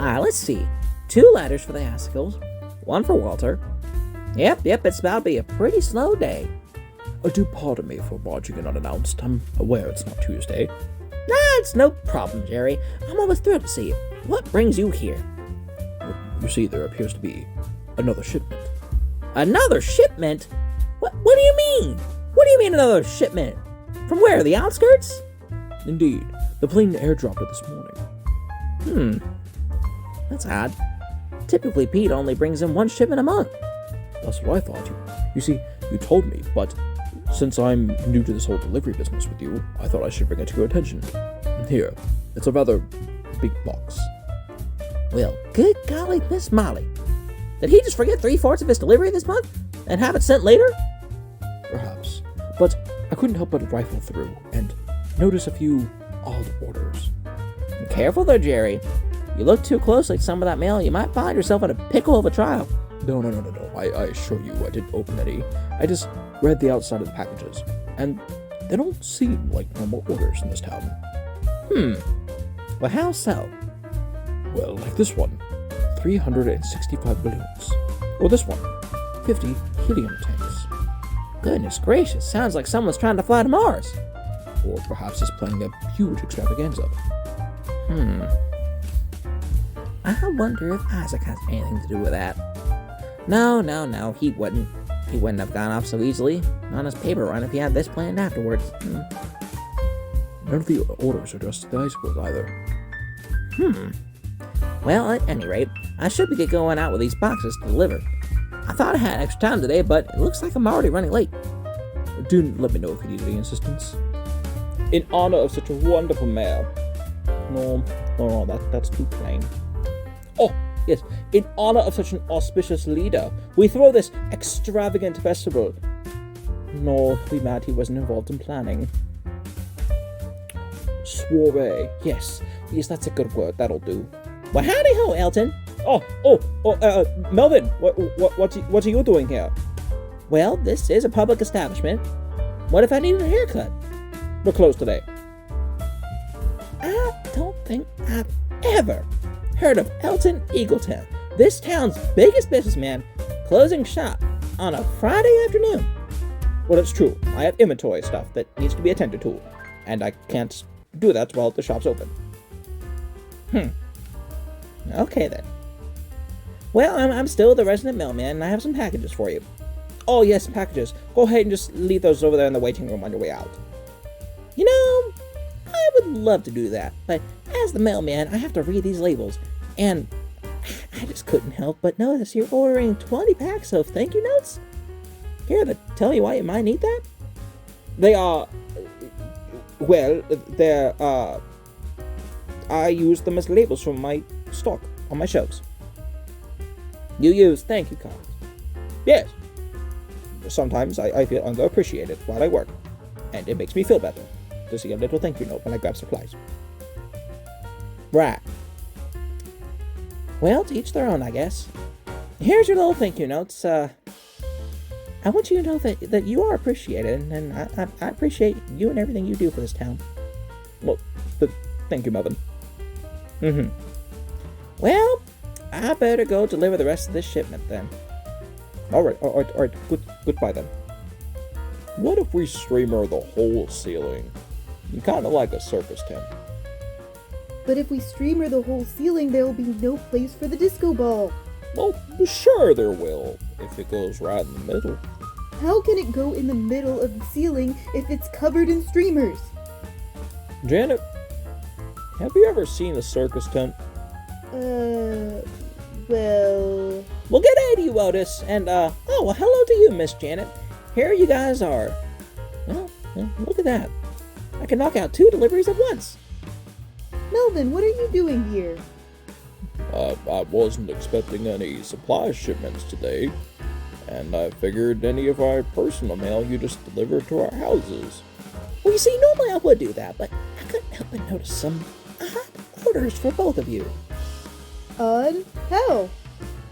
Let's see. 2 letters for the Icicles, 1 for Walter. Yep, it's about to be a pretty slow day. Do pardon me for barging in unannounced. I'm aware it's not Tuesday. It's no problem, Jerry. I'm always thrilled to see you. What brings you here? You see, there appears to be another shipment. Another shipment? What do you mean? What do you mean another shipment? From where, the outskirts? Indeed. The plane airdropped it this morning. That's odd. Typically, Pete only brings in 1 shipment a month. That's what I thought. You see, you told me, but since I'm new to this whole delivery business with you, I thought I should bring it to your attention. Here, it's a rather big box. Well, good golly, Miss Molly. Did he just forget 3/4 of his delivery this month and have it sent later? Perhaps. But I couldn't help but rifle through and notice a few odd orders. Careful there, Jerry. You look too closely at some of that mail, you might find yourself in a pickle of a trial. No. I assure you, I didn't open any. I just read the outside of the packages, and they don't seem like normal orders in this town. Well, how so? Well, like this one, 365 balloons. Or this one, 50 helium tanks. Goodness gracious, sounds like someone's trying to fly to Mars. Or perhaps is planning a huge extravaganza. I wonder if Isaac has anything to do with that. No, he wouldn't. He wouldn't have gone off so easily on his paper run if he had this planned afterwards. None of the orders are just the icicles either. Well, at any rate, I should get going out with these boxes to deliver. I thought I had extra time today, but it looks like I'm already running late. Do let me know if you need any assistance. In honor of such a wonderful mayor. No, that's too plain. Oh, yes, in honor of such an auspicious leader, we throw this extravagant festival. No, we mad he wasn't involved in planning. Soiree, yes, that's a good word, that'll do. Well, howdy ho, Elton. Melvin, what are you doing here? Well, this is a public establishment. What if I needed a haircut? We're closed today. I don't think I've ever heard of Elton Eagleton, this town's biggest businessman, closing shop on a Friday afternoon. Well, it's true. I have inventory stuff that needs to be attended to, and I can't do that while the shop's open. Okay then. Well, I'm still the resident mailman, and I have some packages for you. Oh yes, packages. Go ahead and just leave those over there in the waiting room on your way out. You know, I would love to do that, but as the mailman, I have to read these labels, and I just couldn't help but notice you're ordering 20 packs of thank you notes. Care to tell me why you might need that? They are, well, they're, I use them as labels from my stock on my shelves. You use thank you cards? Yes. Sometimes I feel underappreciated while I work, and it makes me feel better to see a little thank you note when I grab supplies. Right. Well, to each their own, I guess. Here's your little thank you notes. I want you to know that you are appreciated, and I appreciate you and everything you do for this town. Well, thank you, Melvin. Well, I better go deliver the rest of this shipment then. All right. Goodbye then. What if we streamer the whole ceiling? Kind of like a circus tent. But if we streamer the whole ceiling, there will be no place for the disco ball. Well, sure there will, if it goes right in the middle. How can it go in the middle of the ceiling if it's covered in streamers? Janet, have you ever seen a circus tent? Well... Well, good day to you, Otis, and, hello to you, Miss Janet. Here you guys are. Well, look at that. I can knock out 2 deliveries at once. Melvin, what are you doing here? I wasn't expecting any supply shipments today, and I figured any of our personal mail you just delivered to our houses. Well, you see, normally I would do that, but I couldn't help but notice some odd orders for both of you. Odd? How?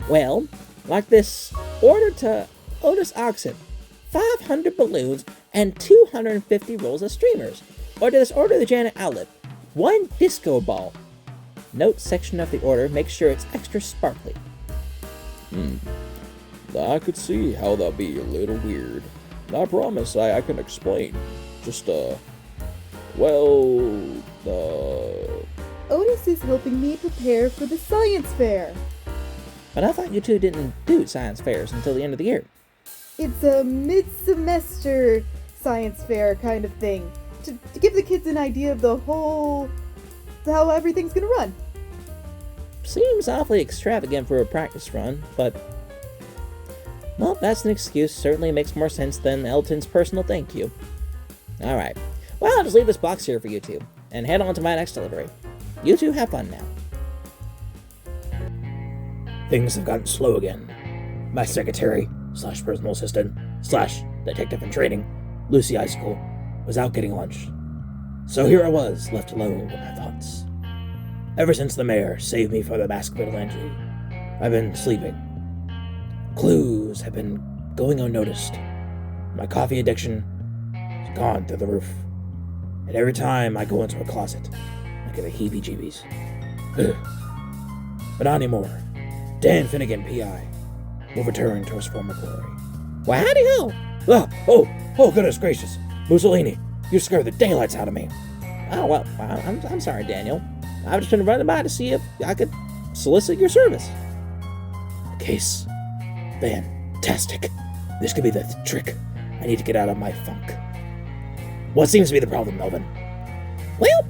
Well, like this order to Otis Oxen, 500 balloons and 250 rolls of streamers. Or to this order to Janet Outlet, 1 disco ball. notes section of the order, make sure it's extra sparkly. I could see how that'd be a little weird. I promise I can explain. Just, Otis is helping me prepare for the science fair. But I thought you two didn't do science fairs until the end of the year. It's a mid-semester science fair kind of thing. To give the kids an idea of how everything's gonna run. Seems awfully extravagant for a practice run, but... well, that's an excuse. Certainly makes more sense than Elton's personal thank you. Alright. Well, I'll just leave this box here for you two, and head on to my next delivery. You two have fun now. Things have gotten slow again. My secretary, / personal assistant, / detective in training, Lucy Icicle, was out getting lunch. So here I was, left alone with my thoughts. Ever since the mayor saved me from the mask vigilante, I've been sleeping. Clues have been going unnoticed. My coffee addiction has gone through the roof. And every time I go into a closet, I get the heebie-jeebies. Ugh. But not anymore. Dan Finnegan, P.I., will return to his former glory. Well, howdy ho! Oh, goodness gracious. Mussolini, you scared the daylights out of me. Oh, well, I'm sorry, Daniel. I've just been running by to see if I could solicit your service. Case. Fantastic. This could be the trick. I need to get out of my funk. What seems to be the problem, Melvin? Well,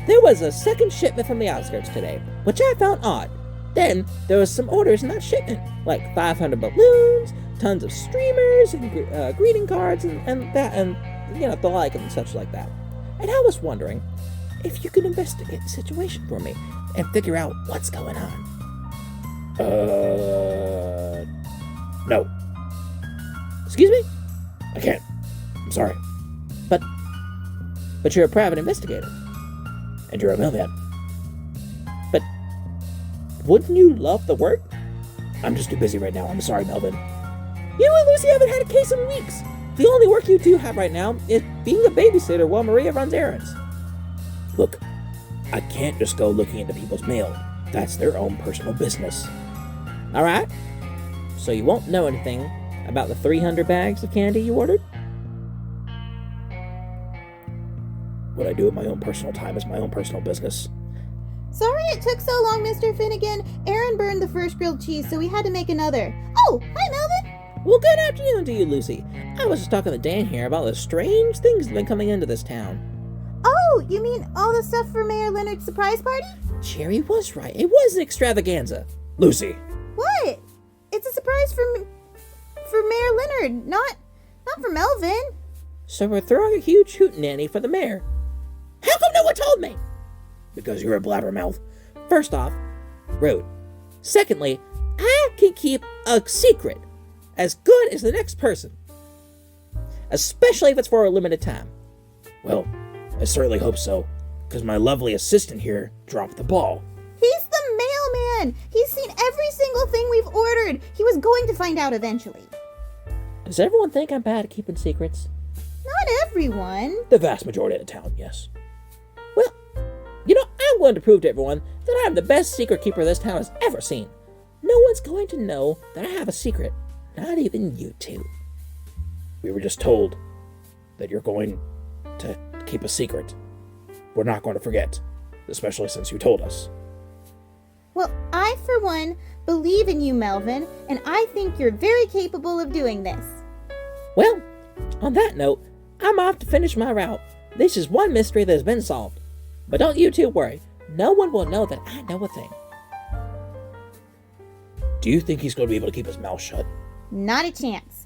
there was a second shipment from the outskirts today, which I found odd. Then there was some orders in that shipment, like 500 balloons, tons of streamers, and greeting cards, and the like and such like that. And I was wondering if you could investigate the situation for me and figure out what's going on. No. Excuse me? I can't. I'm sorry. But you're a private investigator. And you're a mailman. But wouldn't you love the work? I'm just too busy right now. I'm sorry, Melvin. You and Lucy haven't had a case in weeks. The only work you two have right now is being a babysitter while Maria runs errands. Look, I can't just go looking into people's mail. That's their own personal business. All right. So you won't know anything about the 300 bags of candy you ordered? What I do in my own personal time is my own personal business. Sorry it took so long, Mr. Finnegan. Aaron burned the first grilled cheese, so we had to make another. Oh, hi, Melvin. Well, good afternoon to you, Lucy. I was just talking to Dan here about the strange things that have been coming into this town. Oh, you mean all the stuff for Mayor Leonard's surprise party? Cherry was right. It was an extravaganza. Lucy. What? It's a surprise for Mayor Leonard, not for Melvin. So we're throwing a huge hootenanny for the mayor. How come no one told me? Because you're a blabbermouth. First off, rude. Secondly, I can keep a secret as good as the next person. Especially if it's for a limited time. Well, I certainly hope so, because my lovely assistant here dropped the ball. He's the mailman. He's seen every single thing we've ordered. He was going to find out eventually. Does everyone think I'm bad at keeping secrets? Not everyone. The vast majority of the town, yes. Well, I'm going to prove to everyone that I'm the best secret keeper this town has ever seen. No one's going to know that I have a secret. Not even you two. We were just told that you're going to keep a secret. We're not going to forget, especially since you told us. Well, I, for one, believe in you, Melvin, and I think you're very capable of doing this. Well, on that note, I'm off to finish my route. This is one mystery that has been solved. But don't you two worry. No one will know that I know a thing. Do you think he's going to be able to keep his mouth shut? Not a chance.